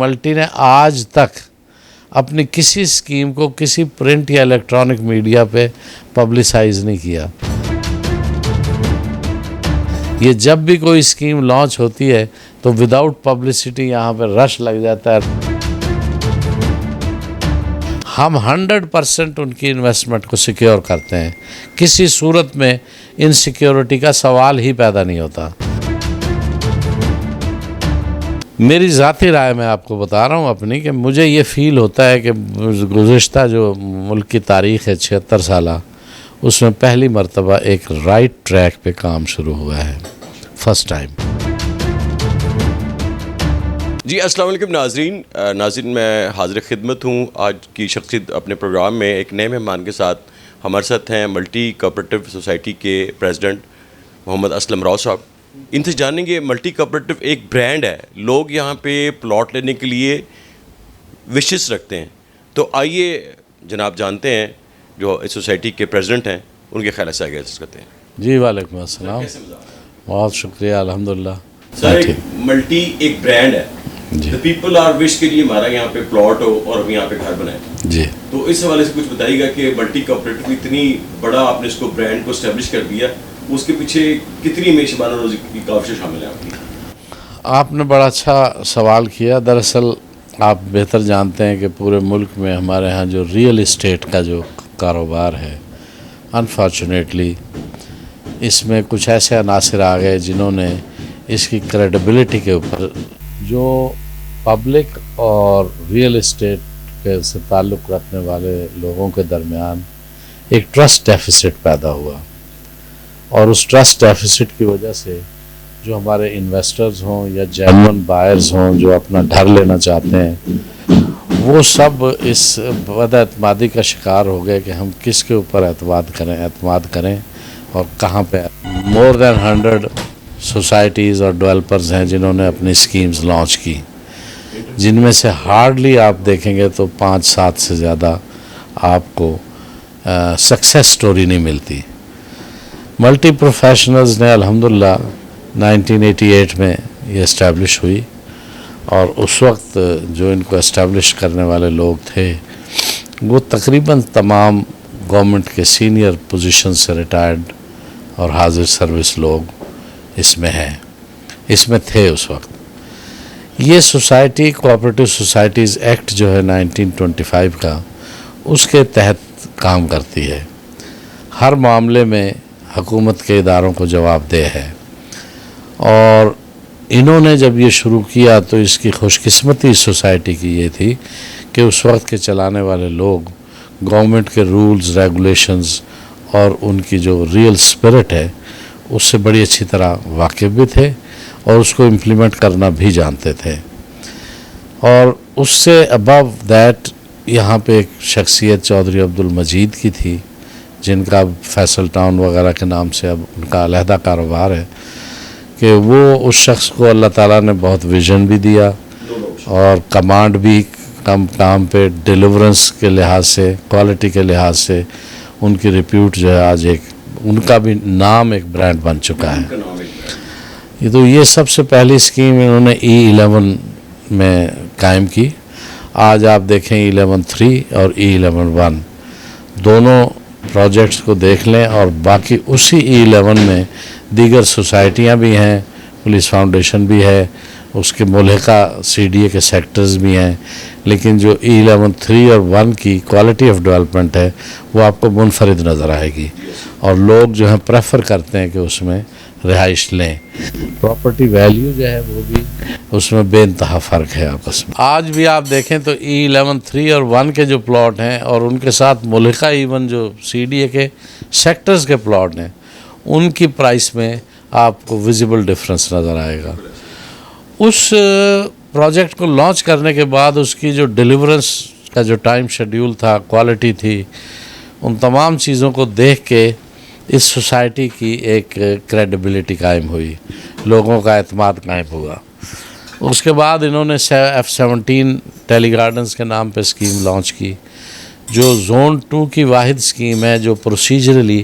Multi نے آج تک اپنی کسی اسکیم کو کسی پرنٹ یا الیکٹرانک میڈیا پہ پبلسائز نہیں کیا. یہ جب بھی کوئی اسکیم لانچ ہوتی ہے تو وداؤٹ پبلسٹی یہاں پہ رش لگ جاتا ہے. ہم 100% ان کی انویسٹمنٹ کو سیکیور کرتے ہیں. کسی صورت میں انسیکیورٹی کا سوال ہی پیدا نہیں ہوتا. میری ذاتی رائے میں آپ کو بتا رہا ہوں اپنی کہ مجھے یہ فیل ہوتا ہے کہ گزشتہ جو ملک کی تاریخ ہے 76 سالہ، اس میں پہلی مرتبہ ایک رائٹ ٹریک پہ کام شروع ہوا ہے، فرسٹ ٹائم. جی السلام علیکم ناظرین میں حاضر خدمت ہوں. آج کی شخصیت اپنے پروگرام میں ایک نئے مہمان کے ساتھ ہمارے ساتھ ہیں ملٹی کوآپریٹو سوسائٹی کے پریزیڈنٹ محمد اسلم راؤ صاحب. ان سے جانیں گے ملٹی کوآپریٹو ایک برانڈ ہے، لوگ یہاں پہ پلاٹ لینے کے لیے وشز رکھتے ہیں. تو آئیے جناب جانتے ہیں جو اس سوسائٹی کے پریزیڈنٹ ہیں ان کے خیال سے آگے کرتے ہیں. جی وعلیکم السلام. بہت شکریہ. الحمدللہ. سر ملٹی ایک برانڈ ہے، The people are wish کے لیے ہمارا یہاں پہ پلاٹ ہو اور ہم یہاں پہ گھر بنائیں. جی تو اس حوالے سے کچھ بتائیے گا کہ ملٹی کوآپریٹو اتنی بڑا آپ نے اس کو برانڈ کو اسٹیبلش کر دیا، اس کے پیچھے کتنی معیشت روزی کی کاوشیں شامل ہیں آپ کی؟ آپ نے بڑا اچھا سوال کیا. دراصل آپ بہتر جانتے ہیں کہ پورے ملک میں ہمارے ہاں جو ریئل اسٹیٹ کا جو کاروبار ہے، انفارچونیٹلی اس میں کچھ ایسے عناصر آ گئے جنہوں نے اس کی کریڈیبلٹی کے اوپر جو پبلک اور ریئل اسٹیٹ کے سے تعلق رکھنے والے لوگوں کے درمیان ایک ٹرسٹ ڈیفیسٹ پیدا ہوا. اور اس ٹرسٹ ڈیفیسٹ کی وجہ سے جو ہمارے انویسٹرز ہوں یا جینون بائرز ہوں جو اپنا گھر لینا چاہتے ہیں، وہ سب اس بد اعتمادی کا شکار ہو گئے کہ ہم کس کے اوپر اعتماد کریں اور کہاں پہ. مور دین 100 سوسائٹیز اور ڈیولپرز ہیں جنہوں نے اپنی اسکیمز لانچ کی، جن میں سے ہارڈلی آپ دیکھیں گے تو 5-7 سے زیادہ آپ کو سکسیس سٹوری نہیں ملتی. ملٹی پروفیشنلز نے الحمدللہ 1988 میں یہ اسٹیبلش ہوئی، اور اس وقت جو ان کو اسٹیبلش کرنے والے لوگ تھے وہ تقریباً تمام گورنمنٹ کے سینئر پوزیشن سے ریٹائرڈ اور حاضر سروس لوگ اس میں تھے اس وقت. یہ سوسائٹی کوآپریٹو سوسائٹیز ایکٹ جو ہے 1925 کا، اس کے تحت کام کرتی ہے. ہر معاملے میں حکومت کے اداروں کو جواب دہ ہے. اور انہوں نے جب یہ شروع کیا تو اس کی خوش قسمتی اس سوسائٹی کی یہ تھی کہ اس وقت کے چلانے والے لوگ گورنمنٹ کے رولز ریگولیشنز اور ان کی جو ریئل اسپرٹ ہے اس سے بڑی اچھی طرح واقف بھی تھے اور اس کو امپلیمنٹ کرنا بھی جانتے تھے. اور اس سے ابو دیٹ یہاں پہ ایک شخصیت چودھری عبدالمجید کی تھی، جن کا فیصل ٹاؤن وغیرہ کے نام سے اب ان کا علیحدہ کاروبار ہے، کہ وہ اس شخص کو اللہ تعالیٰ نے بہت ویژن بھی دیا اور کمانڈ بھی کام پہ ڈیلیورنس کے لحاظ سے، کوالٹی کے لحاظ سے ان کی ریپیوٹ جو ہے آج ایک ان کا بھی نام ایک برانڈ بن چکا ہے. یہ سب سے پہلی اسکیم انہوں نے E11 میں قائم کی. آج آپ دیکھیں E11-3 اور E11-1 دونوں پروجیکٹس کو دیکھ لیں، اور باقی اسی E11 میں دیگر سوسائٹیاں بھی ہیں، پولیس فاؤنڈیشن بھی ہے، اس کے ملحقہ CDA کے سیکٹرز بھی ہیں. لیکن جو E11-3 اور 1 کی کوالٹی آف ڈیولپمنٹ ہے وہ آپ کو منفرد نظر آئے گی، اور لوگ جو ہیں پریفر کرتے ہیں کہ اس میں رہائش لیں. پراپرٹی ویلیو جو ہے وہ بھی اس میں بے انتہا فرق ہے آپس میں. آج بھی آپ دیکھیں تو E11-3 اور 1 کے جو پلاٹ ہیں اور ان کے ساتھ ملحقہ ایون جو CDA کے سیکٹرز کے پلاٹ ہیں، ان کی پرائس میں آپ کو ویزیبل ڈفرنس نظر آئے گا. اس پروجیکٹ کو لانچ کرنے کے بعد اس کی جو ڈیلیورنس کا جو ٹائم شیڈیول تھا، کوالٹی تھی، ان تمام چیزوں کو دیکھ کے اس سوسائٹی کی ایک کریڈیبلٹی قائم ہوئی، لوگوں کا اعتماد قائم ہوا. اس کے بعد انہوں نے F17 ٹیلی گارڈنز کے نام پہ اسکیم لانچ کی، جو زون 2 کی واحد اسکیم ہے جو پروسیجرلی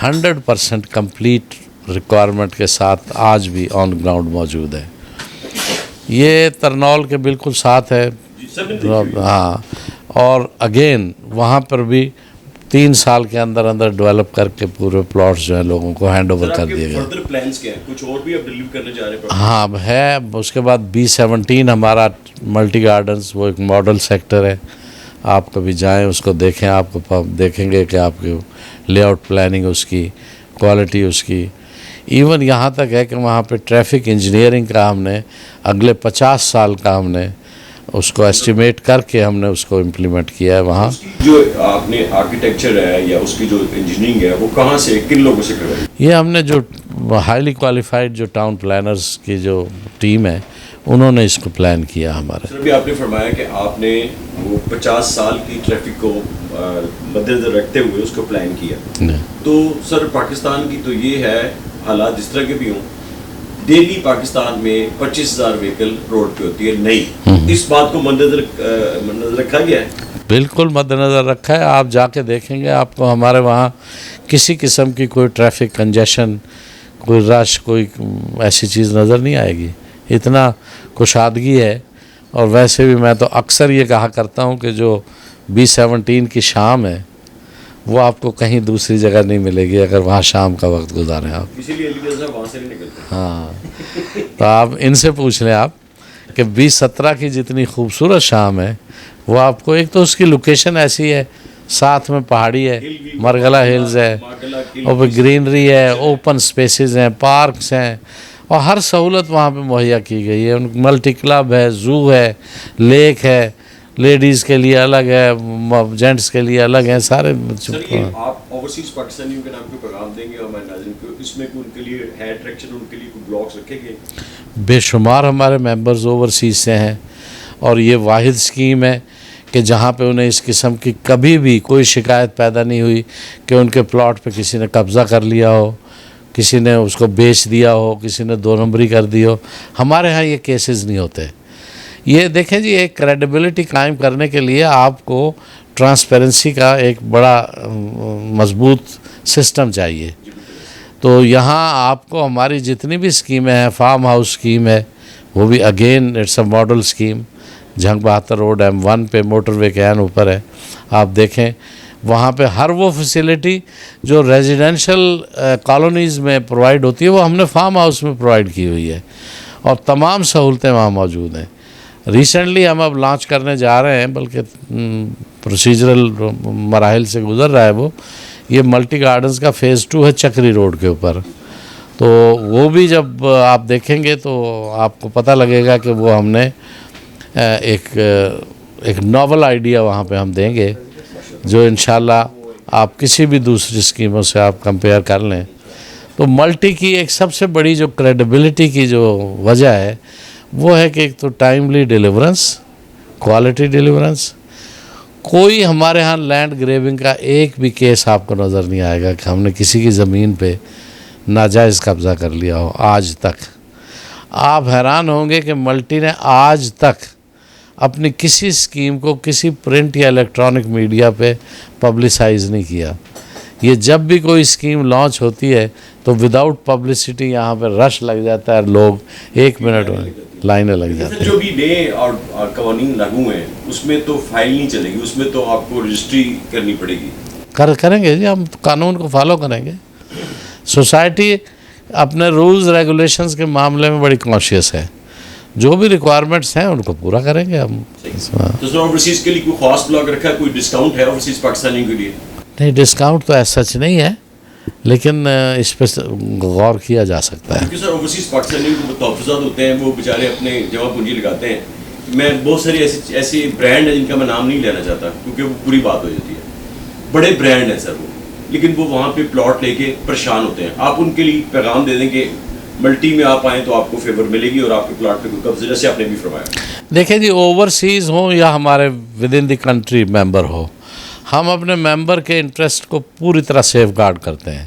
100% کمپلیٹ ریکوائرمنٹ کے ساتھ آج بھی آن گراؤنڈ موجود ہے. یہ ترنول کے بالکل ساتھ ہے. ہاں, اور اگین وہاں پر بھی 3 سال کے اندر ڈیولپ کر کے پورے پلاٹس جو ہیں لوگوں کو ہینڈ اوور کر دیے گئے. فردر پلانز کیا ہیں؟ کچھ اور بھی اب ڈیلیور کرنے جا رہے ہیں؟ ہاں ہے. اس کے بعد B17 ہمارا ملٹی گارڈنز, وہ ایک ماڈل سیکٹر ہے. آپ کبھی جائیں اس کو دیکھیں, آپ کو دیکھیں گے کہ آپ کی لے آؤٹ پلاننگ, اس کی کوالٹی, اس کی ایون یہاں تک ہے کہ وہاں پہ ٹریفک انجینئرنگ کا ہم نے اگلے 50 سال کا ہم نے اس کو ایسٹیمیٹ کر کے ہم نے اس کو امپلیمنٹ کیا ہے. وہاں جو آپ نے آرکیٹیکچر ہے یا اس کی جو انجینئرنگ ہے وہ کہاں سے, کن لوگوں سے کروائی؟ یہ ہم نے جو ہائیلی کوالیفائڈ جو ٹاؤن پلانرز کی جو ٹیم ہے انہوں نے اس کو پلان کیا ہمارے. سر ابھی آپ نے فرمایا کہ آپ نے وہ 50 سال کی ٹریفک کو مد نظر رکھتے ہوئے اس کو پلان کیا. تو سر پاکستان کی تو یہ ہے حالات جس طرح کے بھی ہوں, ڈیلی پاکستان میں 25,000 وہیکل روڈ پہ ہوتی ہے نئی. اس بات کو مد نظر رکھا گیا ہے؟ بالکل مد نظر رکھا ہے. آپ جا کے دیکھیں گے آپ کو ہمارے وہاں کسی قسم کی کوئی ٹریفک کنجیشن, کوئی رش, کوئی ایسی چیز نظر نہیں آئے گی. اتنا کشادگی ہے. اور ویسے بھی میں تو اکثر یہ کہا کرتا ہوں کہ جو B17 کی شام ہے وہ آپ کو کہیں دوسری جگہ نہیں ملے گی اگر وہاں شام کا وقت گزاریں آپ. اسی لیے علی صاحب وہاں سے نہیں نکلتے. ہاں, تو آپ ان سے پوچھ لیں آپ کہ B17 کی جتنی خوبصورت شام ہے وہ آپ کو, ایک تو اس کی لوکیشن ایسی ہے, ساتھ میں پہاڑی ہے, مرگلہ ہلز ہے, اور پھر گرینری ہے, اوپن سپیسز ہیں, پارکس ہیں, اور ہر سہولت وہاں پہ مہیا کی گئی ہے. ملٹی کلب ہے, زو ہے, لیک ہے, لیڈیز کے لیے الگ ہے, جینٹس کے لیے الگ ہیں, سارے. سر یہ آپ اوورسیز پاکستانیوں کے نام کو پیغام دیں گے ہمارے ناظرین کو, اس میں ان کے لیے ہے اٹریکشن, ان کے لیے کوئی بلاکس رکھے گئے؟ بے شمار ہمارے ممبرز اوورسیز سے ہیں, اور یہ واحد اسکیم ہے کہ جہاں پہ انہیں اس قسم کی کبھی بھی کوئی شکایت پیدا نہیں ہوئی کہ ان کے پلاٹ پہ کسی نے قبضہ کر لیا ہو, کسی نے اس کو بیچ دیا ہو, کسی نے 2 نمبری کر دی ہو. ہمارے ہاں یہ کیسز نہیں ہوتے. یہ دیکھیں جی, ایک کریڈیبلٹی قائم کرنے کے لیے آپ کو ٹرانسپیرنسی کا ایک بڑا مضبوط سسٹم چاہیے. تو یہاں آپ کو ہماری جتنی بھی اسکیمیں ہیں, فارم ہاؤس اسکیم ہے, وہ بھی again it's a model scheme. Jhang بہتر روڈ M1 پہ موٹر وے کے اوپر ہے. آپ دیکھیں وہاں پہ ہر وہ فیسیلیٹی جو ریزیڈینشل کالونیز میں پرووائڈ ہوتی ہے وہ ہم نے فارم ہاؤس میں پرووائڈ کی ہوئی ہے, اور تمام سہولتیں وہاں موجود ہیں. ریسنٹلی ہم اب لانچ کرنے جا رہے ہیں, بلکہ پروسیجرل مراحل سے گزر رہا ہے یہ ملٹی گارڈنز کا فیز 2 ہے چکری روڈ کے اوپر. تو وہ بھی جب آپ دیکھیں گے تو آپ کو پتہ لگے گا کہ وہ ہم نے ایک ناول آئیڈیا وہاں پہ ہم دیں گے, جو انشاءاللہ آپ کسی بھی دوسری اسکیموں سے آپ کمپیئر کر لیں. تو ملٹی کی ایک سب سے بڑی جو کریڈیبلٹی کی جو وجہ ہے وہ ہے کہ ایک تو ٹائملی ڈیلیورنس, کوالٹی ڈیلیورنس. کوئی ہمارے ہاں لینڈ گریبنگ کا ایک بھی کیس آپ کو نظر نہیں آئے گا کہ ہم نے کسی کی زمین پہ ناجائز قبضہ کر لیا ہو آج تک. آپ حیران ہوں گے کہ ملٹی نے آج تک اپنی کسی اسکیم کو کسی پرنٹ یا الیکٹرانک میڈیا پہ پبلسائز نہیں کیا. یہ جب بھی کوئی اسکیم لانچ ہوتی ہے تو وداؤٹ پبلسٹی یہاں پہ رش لگ جاتا ہے, لوگ 1 منٹ میں لائنیں لگ جاتی ہیں. جو بھی نئے اور قوانین لاگو ہیں اس میں تو فائل نہیں چلے گی, اس میں تو آپ کو رجسٹری کرنی پڑے گی. کریں گے جی, ہم قانون کو فالو کریں گے. سوسائٹی اپنے رولز ریگولیشنز کے معاملے میں بڑی کانشیس ہے, جو بھی ریکوائرمنٹس ہیں ان کو پورا کریں گے ہم. تو سر اوورسیز کے لیے کوئی خاص بلاک رکھا ہے, کوئی ڈسکاؤنٹ ہے اوورسیز پاکستانیوں کے لیے؟ نہیں, ڈسکاؤنٹ تو ایسا سچ نہیں ہے, لیکن اس پہ غور کیا جا سکتا ہے. کیونکہ سر اوورسیز پاکستانیوں کو تحفظات ہوتے ہیں, وہ بیچارے اپنے جمع پونجی لگاتے ہیں. میں بہت ساری ایسی برانڈ ہیں جن کا میں نام نہیں لینا چاہتا کیونکہ وہ پوری بات ہو جاتی ہے. بڑے برانڈ ہیں سر وہ, لیکن وہ وہاں پہ پلاٹ لے کے پریشان ہوتے ہیں. آپ ان کے لیے پیغام دے دیں کہ ملٹی میں آپ آئیں تو آپ کو فیور ملے گی اور آپ کے پلاٹ پہ کوئی قبضہ, جیسے آپ نے بھی فرمایا. دیکھیں جی, اوورسیز ہوں یا ہمارے ود ان دی کنٹری ممبر ہو, ہم اپنے ممبر کے انٹرسٹ کو پوری طرح سیف گارڈ کرتے ہیں.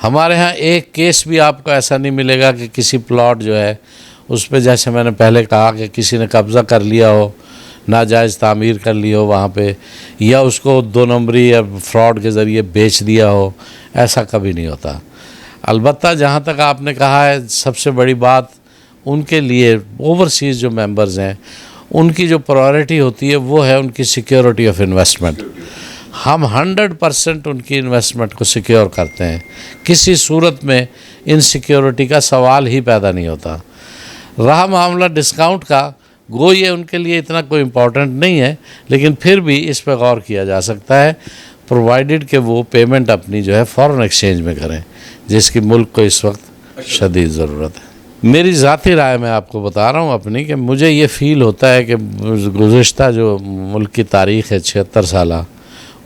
ہمارے ہاں ایک کیس بھی آپ کو ایسا نہیں ملے گا کہ کسی پلاٹ جو ہے اس پہ, جیسے میں نے پہلے کہا, کہ کسی نے قبضہ کر لیا ہو, ناجائز تعمیر کر لی ہو وہاں پہ, یا اس کو 2 نمبری یا فراڈ کے ذریعے بیچ دیا ہو. ایسا کبھی نہیں ہوتا. البتہ جہاں تک آپ نے کہا ہے, سب سے بڑی بات ان کے لیے اوورسیز جو ممبرز ہیں ان کی جو پرائورٹی ہوتی ہے وہ ہے ان کی سیکیورٹی آف انویسٹمنٹ. ہم 100% ان کی انویسٹمنٹ کو سیکیور کرتے ہیں. کسی صورت میں انسیکیورٹی کا سوال ہی پیدا نہیں ہوتا. رہا معاملہ ڈسکاؤنٹ کا، گو یہ ان کے لیے اتنا کوئی امپورٹنٹ نہیں ہے، لیکن پھر بھی اس پہ غور کیا جا سکتا ہے، پرووائڈڈ کہ وہ پیمنٹ اپنی جو ہے فارن ایکسچینج میں کریں، جس کی ملک کو اس وقت شدید ضرورت ہے. میری ذاتی رائے میں آپ کو بتا رہا ہوں اپنی، کہ مجھے یہ فیل ہوتا ہے کہ گزشتہ جو ملک کی تاریخ ہے 76 سالہ،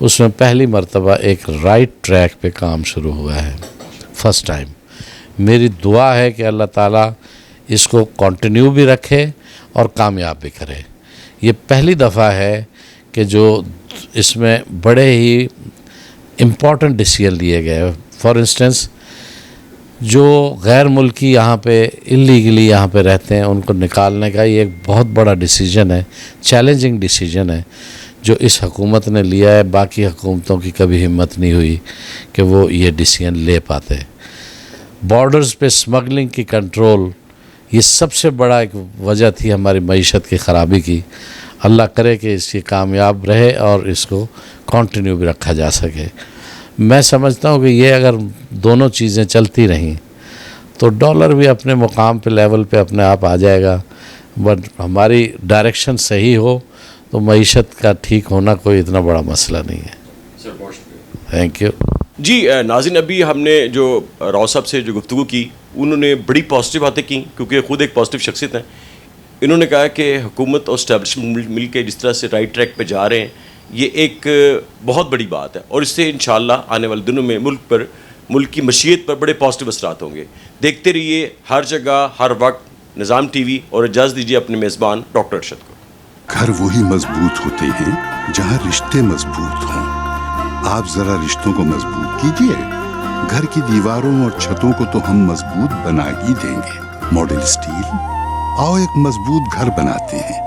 اس میں پہلی مرتبہ ایک رائٹ ٹریک پہ کام شروع ہوا ہے، فرسٹ ٹائم. میری دعا ہے کہ اللہ تعالیٰ اس کو کنٹینیو بھی رکھے اور کامیاب بھی کرے. یہ پہلی دفعہ ہے کہ جو اس میں بڑے ہی امپورٹنٹ ڈیسیژن لیے گئے. فار انسٹنس جو غیر ملکی یہاں پہ انلیگلی یہاں پہ رہتے ہیں ان کو نکالنے کا یہ ایک بہت بڑا ڈیسیژن ہے، چیلنجنگ ڈیسیژن ہے جو اس حکومت نے لیا ہے. باقی حکومتوں کی کبھی ہمت نہیں ہوئی کہ وہ یہ ڈیسیژن لے پاتے. بارڈرز پہ اسمگلنگ کی کنٹرول، یہ سب سے بڑا ایک وجہ تھی ہماری معیشت کی خرابی کی. اللہ کرے کہ اس کی کامیاب رہے اور اس کو کنٹینیو بھی رکھا جا سکے. میں سمجھتا ہوں کہ یہ اگر دونوں چیزیں چلتی رہیں تو ڈالر بھی اپنے مقام پہ لیول پہ اپنے آپ آ جائے گا. بٹ ہماری ڈائریکشن صحیح ہو تو معیشت کا ٹھیک ہونا کوئی اتنا بڑا مسئلہ نہیں ہے. Thank you. جی ناظرین، ابھی ہم نے جو راؤ صاحب سے جو گفتگو کی، انہوں نے بڑی پازیٹیو باتیں کی، کیونکہ خود ایک پازیٹیو شخصیت ہیں. انہوں نے کہا کہ حکومت اور اسٹیبلشمنٹ مل کے جس طرح سے رائٹ ٹریک پہ جا رہے ہیں، یہ ایک بہت بڑی بات ہے، اور اس سے انشاءاللہ آنے والے دنوں میں ملک کی معیشت پر بڑے پازیٹیو اثرات ہوں گے. دیکھتے رہیے ہر جگہ ہر وقت نظام ٹی وی، اور اجازت دیجیے اپنے میزبان ڈاکٹر ارشد کو. گھر وہی مضبوط ہوتے ہیں جہاں رشتے مضبوط ہوں. آپ ذرا رشتوں کو مضبوط کیجئے. گھر کی دیواروں اور چھتوں کو تو ہم مضبوط بنا ہی دیں گے. ماڈل اسٹیل، آؤ ایک مضبوط گھر بناتے ہیں.